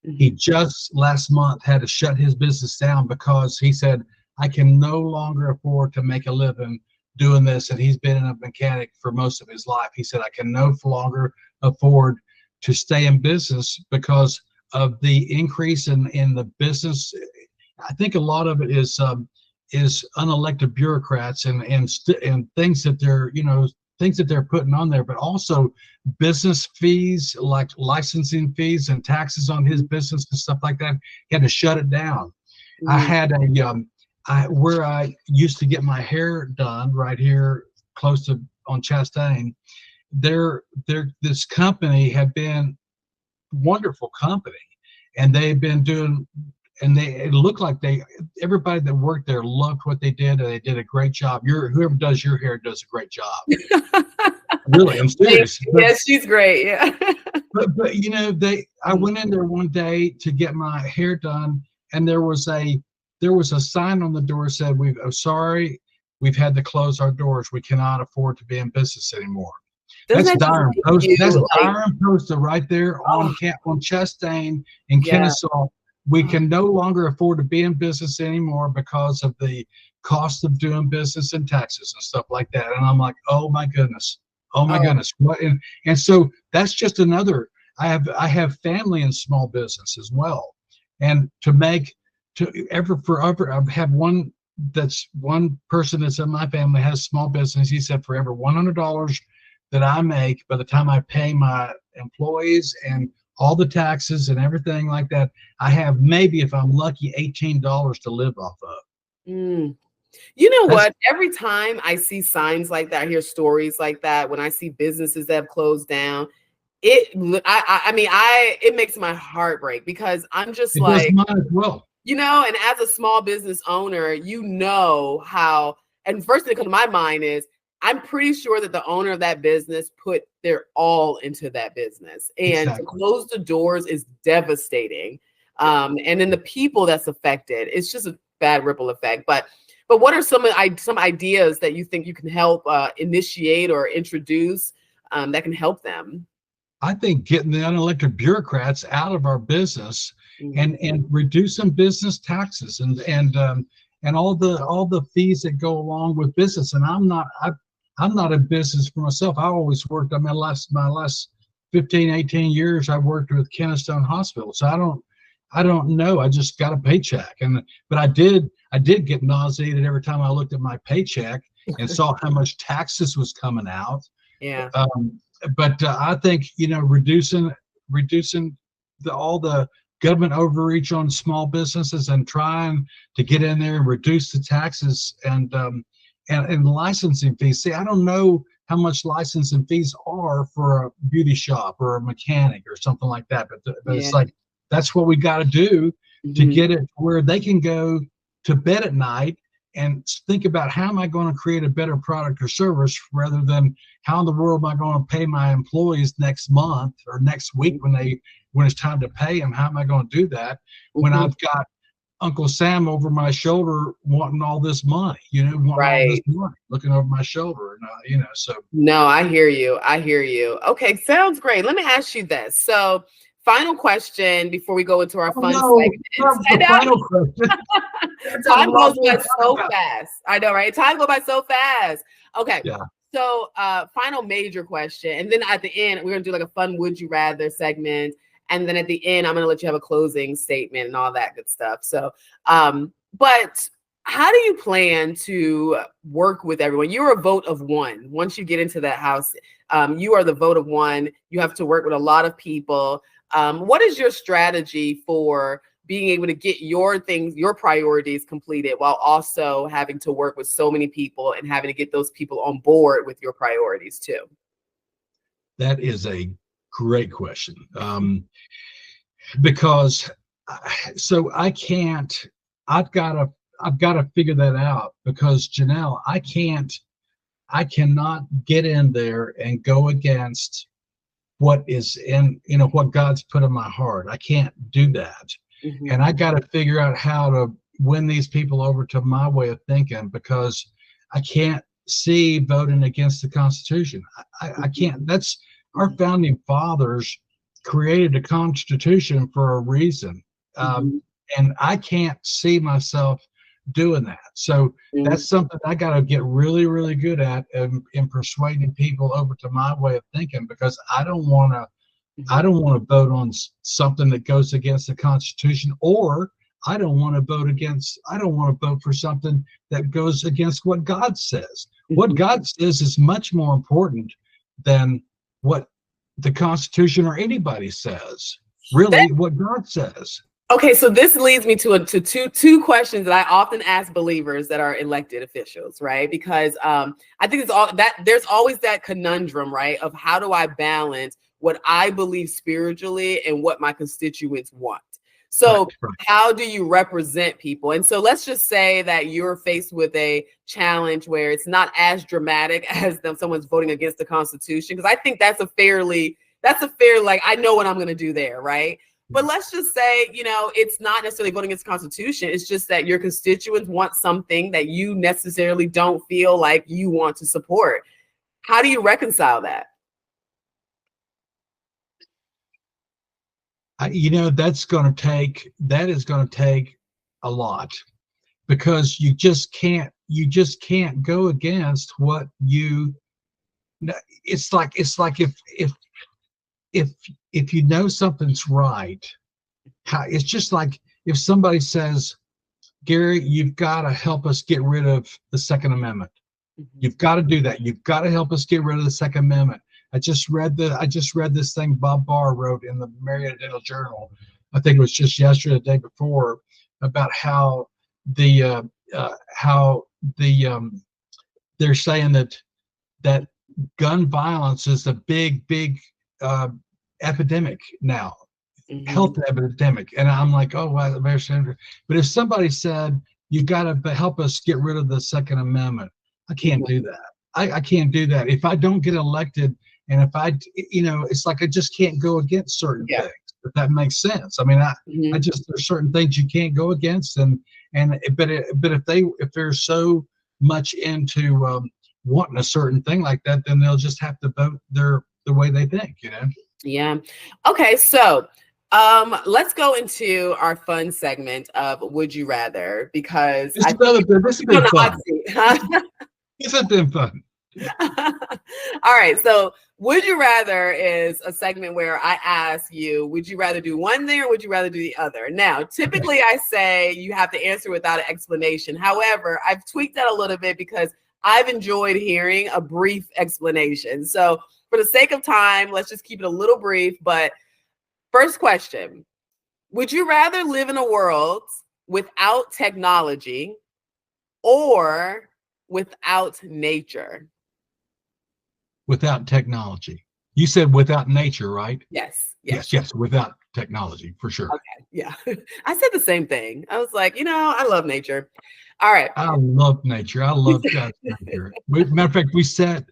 He just last month had to shut his business down because he said, I can no longer afford to make a living doing this. And he's been a mechanic for most of his life. He said, I can no longer afford to stay in business because of the increase in the business. I think a lot of it is unelected bureaucrats and things that they're putting on there, but also business fees like licensing fees and taxes on his business and stuff like that. He had to shut it down. I had where I used to get my hair done right here close to on Chastain. This company had been wonderful company, and they've been doing, and it looked like everybody that worked there loved what they did, and they did a great job. Whoever does your hair does a great job. Really, I'm serious. Yes, she's great. Yeah. but you know, I went in there one day to get my hair done, and there was a sign on the door that said, sorry, we've had to close our doors. We cannot afford to be in business anymore. That's Dyron Post. That's Dyron Post right there on Chastain in Kennesaw. We can no longer afford to be in business anymore because of the cost of doing business and taxes and stuff like that. And I'm like, oh my goodness. Oh my goodness. What? And so that's just another, I have family in small business as well. And I have one person that's in my family has small business. He said for every $100 that I make, by the time I pay my employees and all the taxes and everything like that, I have maybe, if I'm lucky, $18 to live off of. Mm. You know what? Every time I see signs like that, I hear stories like that, when I see businesses that have closed down, it makes my heart break, because I'm just it like, does mine as well. And as a small business owner, how, and first thing that comes to my mind is, I'm pretty sure that the owner of that business put their all into that business, and to close the doors is devastating. And then the people that's affected, it's just a bad ripple effect. But what are some ideas that you think you can help initiate or introduce that can help them? I think getting the unelected bureaucrats out of our business and reducing business taxes and all the fees that go along with business. And I'm not in business for myself. I always worked. My last 15, 18 years, I worked with Kennestone Hospital. So I don't know. I just got a paycheck, but I did get nauseated every time I looked at my paycheck and saw how much taxes was coming out. Yeah. But I think reducing all the government overreach on small businesses and trying to get in there and reduce the taxes and licensing fees. See, I don't know how much licensing fees are for a beauty shop or a mechanic or something like that, but it's like, that's what we got to do to get it where they can go to bed at night and think about, how am I going to create a better product or service, rather than how in the world am I going to pay my employees next month or next week when it's time to pay them? How am I going to do that when I've got Uncle Sam over my shoulder wanting all this money, all this money, looking over my shoulder, so. No, I hear you. Okay, sounds great. Let me ask you this. So, final question before we go into our fun segment. Final question. Time goes by so fast. I know, right? Time goes by so fast. Okay. Yeah. So, final major question. And then at the end, we're going to do like a fun would you rather segment. And then at the end, I'm going to let you have a closing statement and all that good stuff. So, but how do you plan to work with everyone? You're a vote of one. Once you get into that house, you are the vote of one. You have to work with a lot of people. What is your strategy for being able to get your priorities completed, while also having to work with so many people and having to get those people on board with your priorities too? That is a great question. Because I've got to figure that out, because Janelle, I cannot get in there and go against what is in, what God's put in my heart. I can't do that. And I got to figure out how to win these people over to my way of thinking, because I can't see voting against the Constitution. I can't. That's our founding fathers created a Constitution for a reason. And I can't see myself doing that. So that's something I got to get really, really good at in persuading people over to my way of thinking, because I don't want to vote on something that goes against the Constitution, or I don't want to vote for something that goes against what God says. What God says is much more important than what the Constitution or anybody says. Really, what God says. Okay, so this leads me to two questions that I often ask believers that are elected officials, right? Because I think there's always that conundrum, right, of how do I balance what I believe spiritually and what my constituents want. So right. How do you represent people? And so let's just say that you're faced with a challenge where it's not as dramatic as someone's voting against the Constitution, because I think that's a fair, like, I know what I'm going to do there, right? But let's just say, it's not necessarily voting against the Constitution. It's just that your constituents want something that you necessarily don't feel like you want to support. How do you reconcile that? That's going to take, a lot, because you just can't go against what it's like, if if something's right, it's just like if somebody says, Gary, you've got to help us get rid of the Second Amendment. You've got to do that. You've got to help us get rid of the Second Amendment. I just read this thing Bob Barr wrote in the Marietta Journal. I think it was just yesterday, the day before, about how the they're saying that gun violence is a big epidemic now, health epidemic. And I'm like, oh, wow, very interesting. But if somebody said, you got to help us get rid of the Second Amendment, I can't do that. I can't do that. If I don't get elected, and if it's like I just can't go against certain things. If that makes sense. I mean, I just, there's certain things you can't go against, but if they're so much into wanting a certain thing like that, then they'll just have to vote the way they think. Yeah. Okay. So let's go into our fun segment of Would You Rather, because this has been fun. This has been fun. All right. So Would You Rather is a segment where I ask you, would you rather do one thing or would you rather do the other? Now, typically I say you have to answer without an explanation. However, I've tweaked that a little bit because I've enjoyed hearing a brief explanation. So for the sake of time, let's just keep it a little brief. But first question, would you rather live in a world without technology or without nature? Without technology. You said without nature, right? Yes. Without technology, for sure. Okay. Yeah. I said the same thing. I was like, I love nature. All right. I love nature. I love nature. Matter of fact, we sat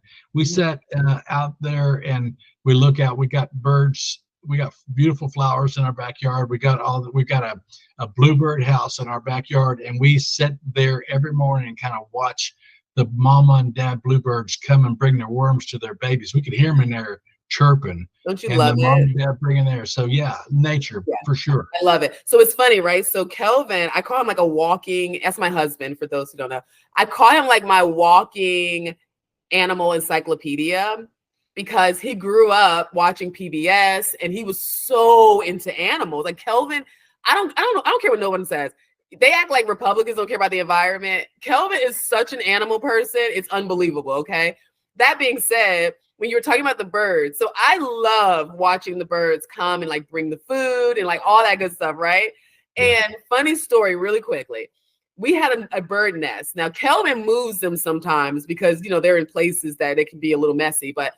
out there and we look out. We got birds. We got beautiful flowers in our backyard. We got a bluebird house in our backyard, and we sit there every morning and kind of watch the mama and dad bluebirds come and bring their worms to their babies. We could hear them in there chirping. Don't you love it? Mom and dad bringing there. So yeah, nature for sure. I love it. So it's funny, right? So Kelvin, I call him like a walking, that's my husband, for those who don't know. I call him like my walking animal encyclopedia, because he grew up watching PBS and he was so into animals. Like Kelvin, I don't know. I don't care what no one says. They act like Republicans don't care about the environment. Kelvin is such an animal person. It's unbelievable. Okay. That being said, when you were talking about the birds, so I love watching the birds come and like bring the food and like all that good stuff. Right. Yeah. And funny story really quickly. We had a bird nest. Now Kelvin moves them sometimes because, they're in places that it can be a little messy, but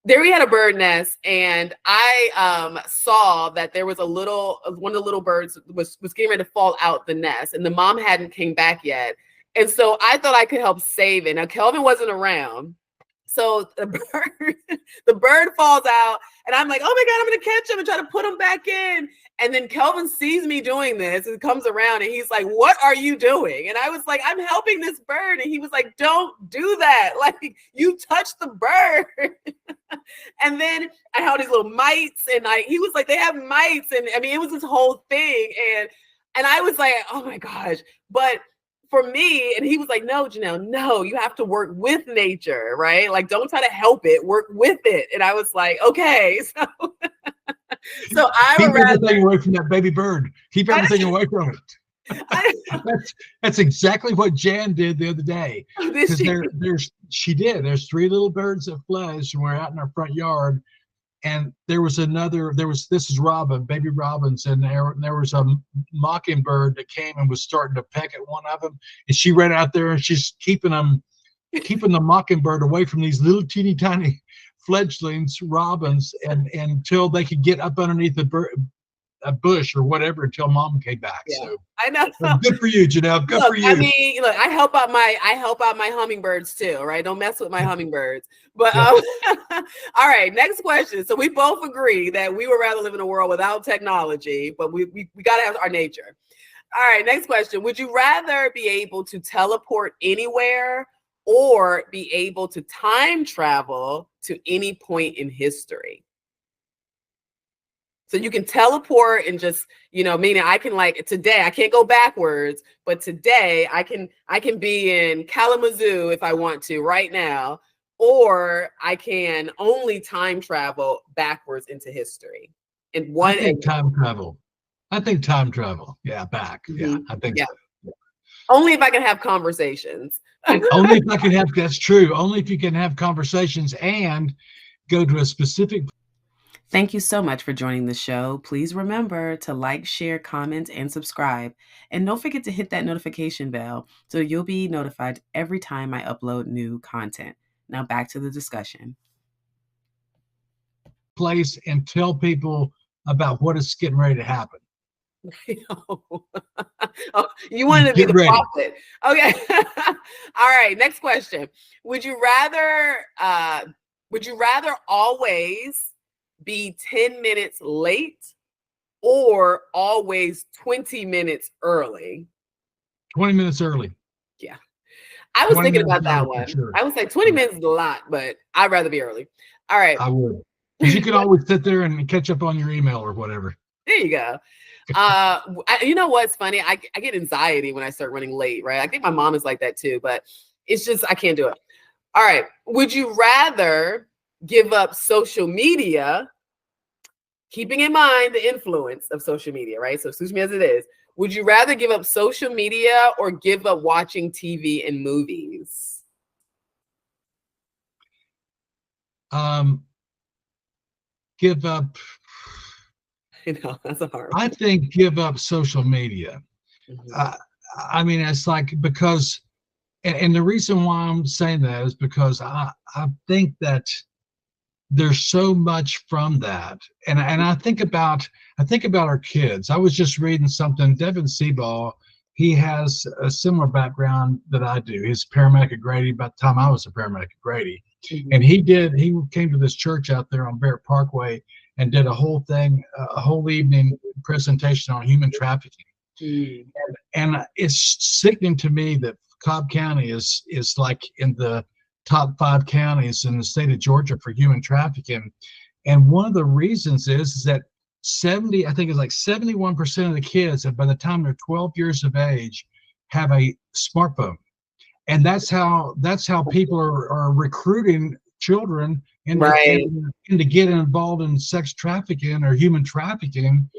there we had a bird nest, and I saw that there was one of the little birds was getting ready to fall out the nest, and the mom hadn't came back yet. And so I thought I could help save it. Now Kelvin wasn't around. So the bird falls out, and I'm like, oh my God, I'm going to catch him and try to put him back in. And then Kelvin sees me doing this and comes around and he's like, what are you doing? And I was like, I'm helping this bird. And he was like, don't do that. Like, you touched the bird. And then I held these little mites, and he was like, they have mites. And I mean, it was this whole thing. And I was like, oh my gosh. But for me, and he was like, no, Janelle, no, you have to work with nature, right? Like, don't try to help it, work with it. And I was like, okay. So I would keep everything away from that baby bird. Keep everything away from it. That's exactly what Jan did the other day. Because there's 3 little birds that fledged, and we're out in our front yard. And this is Robin, baby robins, and there was a mockingbird that came and was starting to peck at one of them. And she ran out there and she's keeping the mockingbird away from these little teeny tiny fledglings, robins, and until they could get up underneath a bush or whatever until mom came back. Yeah, so I know. Good for you, Janelle. Good for you. I mean, look, I help out my hummingbirds too, right? Don't mess with my hummingbirds. But all right, next question. So we both agree that we would rather live in a world without technology, but we got to have our nature. All right, next question. Would you rather be able to teleport anywhere or be able to time travel to any point in history? So you can teleport and just, meaning I can like today, I can't go backwards, but today I can be in Kalamazoo if I want to right now, or I can only time travel backwards into history. I think time travel. Yeah, back. Mm-hmm. Yeah, I think so. Only if I can have conversations. Only if I can have, that's true. Only if you can have conversations and go to a specific. Thank you so much for joining the show. Please remember to like, share, comment, and subscribe. And don't forget to hit that notification bell so you'll be notified every time I upload new content. Now back to the discussion. Place and tell people about what is getting ready to happen. Oh, you wanted to be the prophet. Okay. All right. Next question. Would you rather always be 10 minutes late or always 20 minutes early? 20 minutes early. Yeah. I was thinking about that one. Sure. I would say 20 minutes is a lot, but I'd rather be early. All right. I would. Because you can always sit there and catch up on your email or whatever. There you go. You know what's funny? I get anxiety when I start running late, right? I think my mom is like that too, but it's just, I can't do it. All right. Would you rather give up social media, keeping in mind the influence of social media, right? So excuse me as it is. Would you rather give up social media or give up watching TV and movies? Give up. That's a hard one. I think give up social media. Mm-hmm. I mean, it's like, because, and the reason why I'm saying that is because I think that there's so much from that. And I think about our kids. I was just reading something, Devin Seaball, he has a similar background that I do. He's a paramedic at Grady about the time I was a paramedic at Grady. Mm-hmm. And he came to this church out there on Barrett Parkway and did a whole evening presentation on human trafficking. Mm. And it's sickening to me that Cobb County is like in the top 5 counties in the state of Georgia for human trafficking. And one of the reasons is that 71% of the kids, by the time they're 12 years of age, have a smartphone. And that's how people are recruiting children into getting involved in sex trafficking or human trafficking.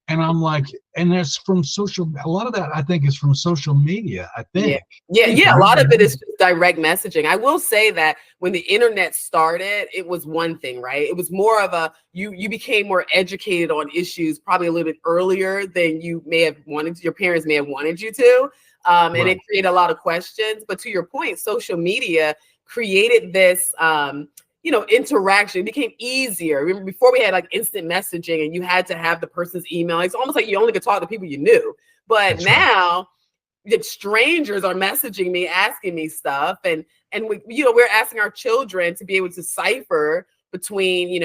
And I'm like, and that's from a lot of that I think is from social media, I think. Yeah. A lot of it is just direct messaging. I will say that when the internet started, it was one thing, right? It was more of you became more educated on issues probably a little bit earlier than you may have wanted to, your parents may have wanted you to. And it created a lot of questions. But to your point, social media created this, interaction. It became easier. Remember, before we had like instant messaging and you had to have the person's email. It's almost like you only could talk to people you knew. But now strangers are messaging me, asking me stuff. And we're asking our children to be able to decipher between,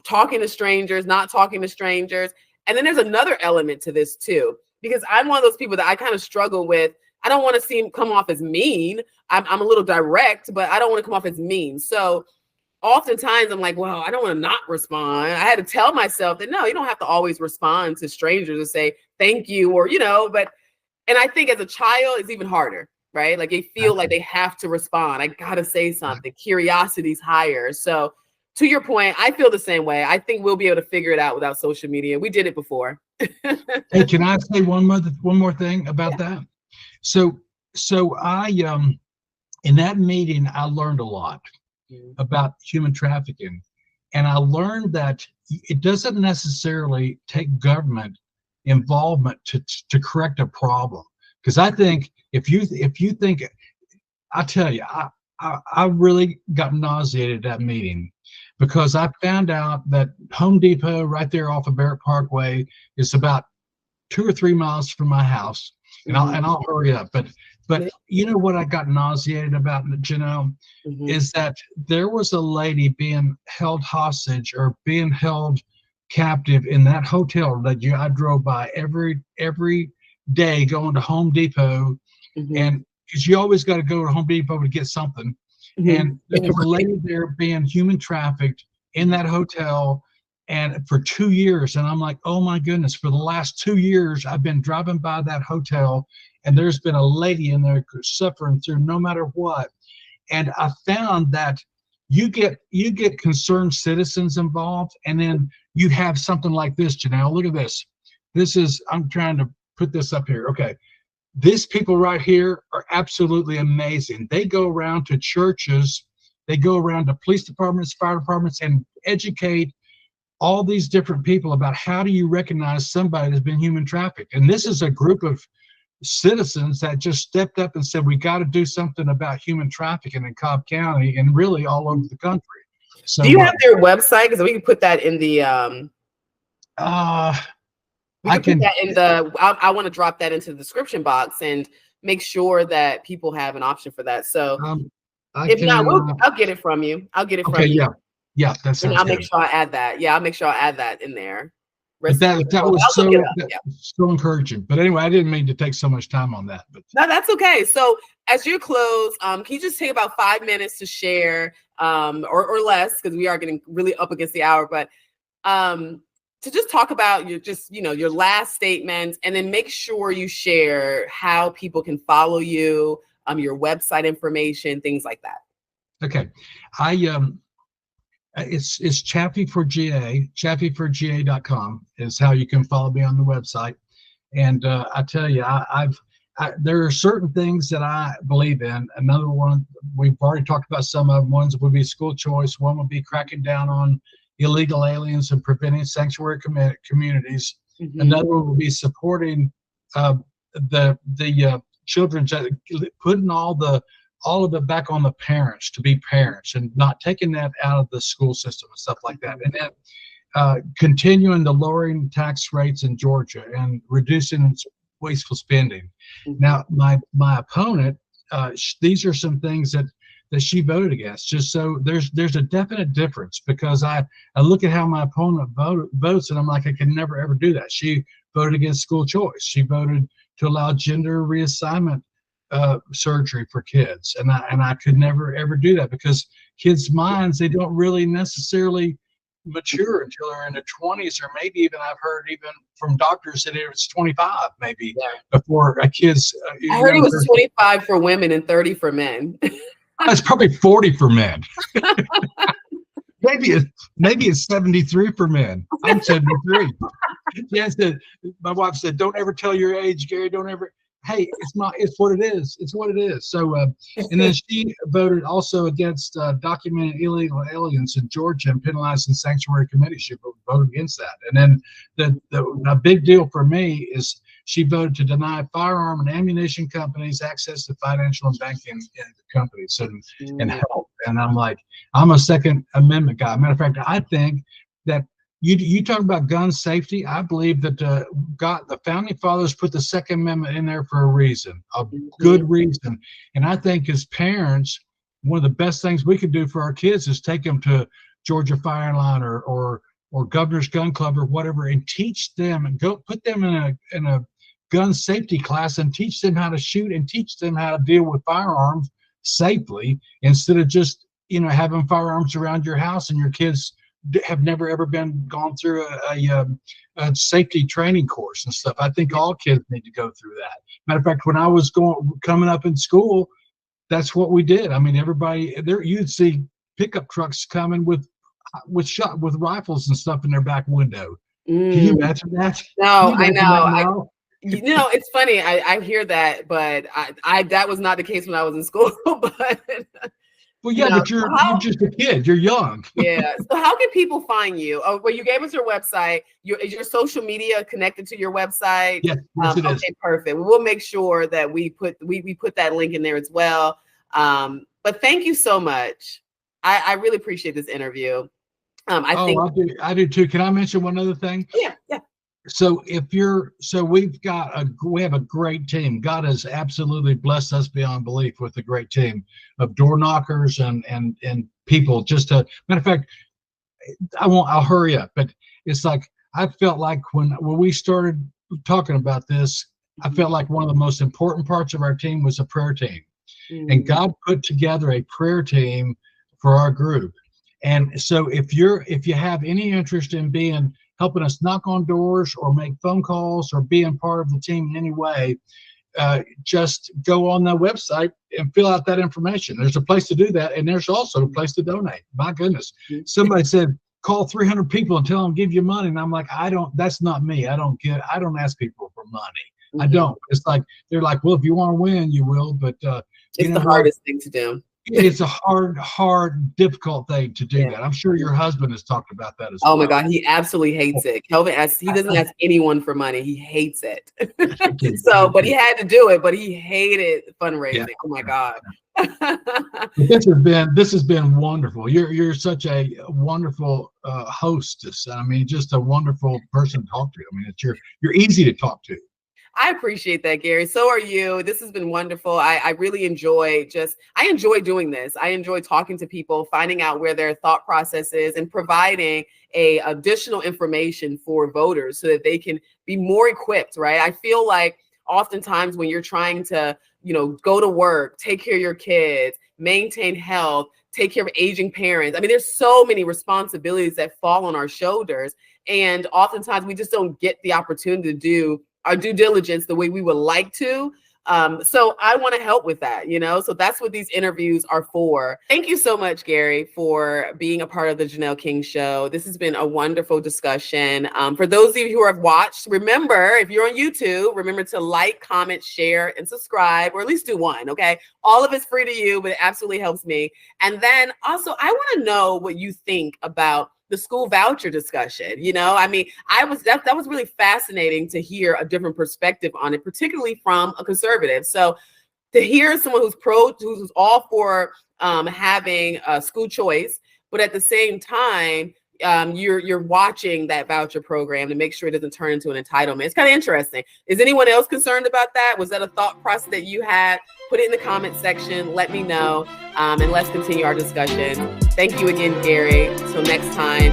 talking to strangers, not talking to strangers. And then there's another element to this too, because I'm one of those people that I kind of struggle with. I don't want to come off as mean. I'm a little direct, but I don't want to come off as mean. So oftentimes I'm like, well, I don't want to not respond. I had to tell myself that, no, you don't have to always respond to strangers and say thank you or, and I think as a child, it's even harder, right? Like they feel like they have to respond. I got to say something. Curiosity's higher. So to your point, I feel the same way. I think we'll be able to figure it out without social media. We did it before. Hey, can I say one more thing about that? So I, in that meeting, I learned a lot about human trafficking. And I learned that it doesn't necessarily take government involvement to correct a problem. Because I think if you think, I tell you, I really got nauseated at that meeting because I found out that Home Depot right there off of Barrett Parkway is about 2 or 3 miles from my house. And I'll hurry up. But you know what I got nauseated about, Janelle, is that there was a lady being held hostage or being held captive in that hotel that I drove by every day going to Home Depot. And because you always got to go to Home Depot to get something. And there was a lady there being human trafficked in that hotel. and for 2 years. And I'm like, oh my goodness, for the last 2 years, I've been driving by that hotel, and there's been a lady in there suffering through no matter what. And I found that you get concerned citizens involved, and then you have something like this, Janelle. Look at this. This is, I'm trying to put this up here. Okay. These people right here are absolutely amazing. They go around to churches, they go around to police departments, fire departments, and educate all these different people about how do you recognize somebody that's been human trafficked. And this is a group of citizens that just stepped up and said, we got to do something about human trafficking in Cobb County and really all over the country. So do you have their website? Because we can put that in the I can put that in the I want to drop that into the description box and make sure that people have an option for that. So if not, I'll get it from you. I'll get it from you. Yeah, that sounds and I'll good. make sure I add that. Yeah, I'll make sure I'll add that in there. But that was so encouraging. But anyway, I didn't mean to take so much time on that. But no, that's okay. So as you close, can you just take about 5 minutes to share, or less, because we are getting really up against the hour, but to just talk about your last statement, and then make sure you share how people can follow you, your website information, things like that. Okay. It's Chaffee for GA, chaffeeforga.com is how you can follow me on the website. And I tell you, there are certain things that I believe in. Another one, we've already talked about some of them. Ones would be school choice. One would be cracking down on illegal aliens and preventing sanctuary communities. Mm-hmm. Another one would be supporting the children, putting all of it back on the parents to be parents and not taking that out of the school system and stuff like that. And then continuing the lowering tax rates in Georgia and reducing wasteful spending. Mm-hmm. Now, my opponent, these are some things that she voted against. Just so there's a definite difference, because I look at how my opponent votes, and I'm like, I can never ever do that. She voted against school choice. She voted to allow gender reassignment surgery for kids, and I could never ever do that, because kids' minds, they don't really necessarily mature until they're in their 20s, or maybe even I've heard even from doctors that it's 25 maybe before a kid's. I heard it was 25 for women and 30 for men. That's probably 40 for men. Maybe it's 73 for men. I'm 73. My wife said, "Don't ever tell your age, Gary. Don't ever." Hey, it's what it is. It's what it is. So, and then she voted also against documented illegal aliens in Georgia and penalizing sanctuary committees. She voted against that. And then the big deal for me is she voted to deny firearm and ammunition companies access to financial and banking companies and help. And I'm like, I'm a Second Amendment guy. Matter of fact, I think that you talk about gun safety. I believe that the founding fathers put the Second Amendment in there for a reason, a good reason. And I think as parents, one of the best things we could do for our kids is take them to Georgia Fireline or Governor's Gun Club or whatever, and teach them, and go put them in a gun safety class and teach them how to shoot and teach them how to deal with firearms safely, instead of just having firearms around your house and your kids have never ever gone through a safety training course and stuff. I think all kids need to go through that. Matter of fact, when I was coming up in school, that's what we did. I mean, everybody there, you'd see pickup trucks coming with rifles and stuff in their back window. Can you imagine that? No, I know. It's funny. I hear that, but I that was not the case when I was in school. But well, yeah, but you're just a kid. You're young. Yeah. So how can people find you? Oh, well, you gave us your website. Is your social media connected to your website? Yes, it is. Okay, perfect. We'll make sure that we put that link in there as well. But thank you so much. I really appreciate this interview. I do too. Can I mention one other thing? Yeah. So we have a great team. God has absolutely blessed us beyond belief with a great team of door knockers and people. Matter of fact, I'll hurry up, but it's like, I felt like when we started talking about this, I felt like one of the most important parts of our team was a prayer team. Mm-hmm. And God put together a prayer team for our group. And so if you have any interest in helping us knock on doors or make phone calls or being part of the team in any way, just go on the website and fill out that information. There's a place to do that, and there's also a place to donate. My goodness, somebody said call 300 people and tell them give you money, and I'm like, that's not me. I don't ask people for money. I don't. It's like they're like, well, if you want to win, you will, but it's the hardest thing to do. It's a hard, difficult thing to do that. I'm sure your husband has talked about that as well. Oh my God, he absolutely hates it. Kelvin he doesn't ask anyone for money. He hates it. So, but he had to do it, but he hated fundraising. Yeah. Oh my God. This has been wonderful. You're such a wonderful hostess. I mean, just a wonderful person to talk to. I mean, you're easy to talk to. I appreciate that, Gary. So are you. This has been wonderful. I really enjoy doing this. I enjoy talking to people, finding out where their thought process is, and providing additional information for voters so that they can be more equipped, right? I feel like oftentimes when you're trying to, go to work, take care of your kids, maintain health, take care of aging parents. I mean, there's so many responsibilities that fall on our shoulders. And oftentimes we just don't get the opportunity to do our due diligence the way we would like to. So I want to help with that, so that's what these interviews are for. Thank you so much, Gary, for being a part of the Janelle King Show. This has been a wonderful discussion. For those of you who have watched, remember, if you're on YouTube, remember to like, comment, share, and subscribe, or at least do one, okay? All of it's free to you, but it absolutely helps me. And then also, I want to know what you think about the school voucher discussion. I mean, that was really fascinating to hear a different perspective on it, particularly from a conservative. So to hear someone who's all for having a school choice, but at the same time, you're watching that voucher program to make sure it doesn't turn into an entitlement. It's kind of interesting. Is anyone else concerned about that? Was that a thought process that you had? Put it in the comment section. Let me know. And let's continue our discussion. Thank you again, Gary. Until next time.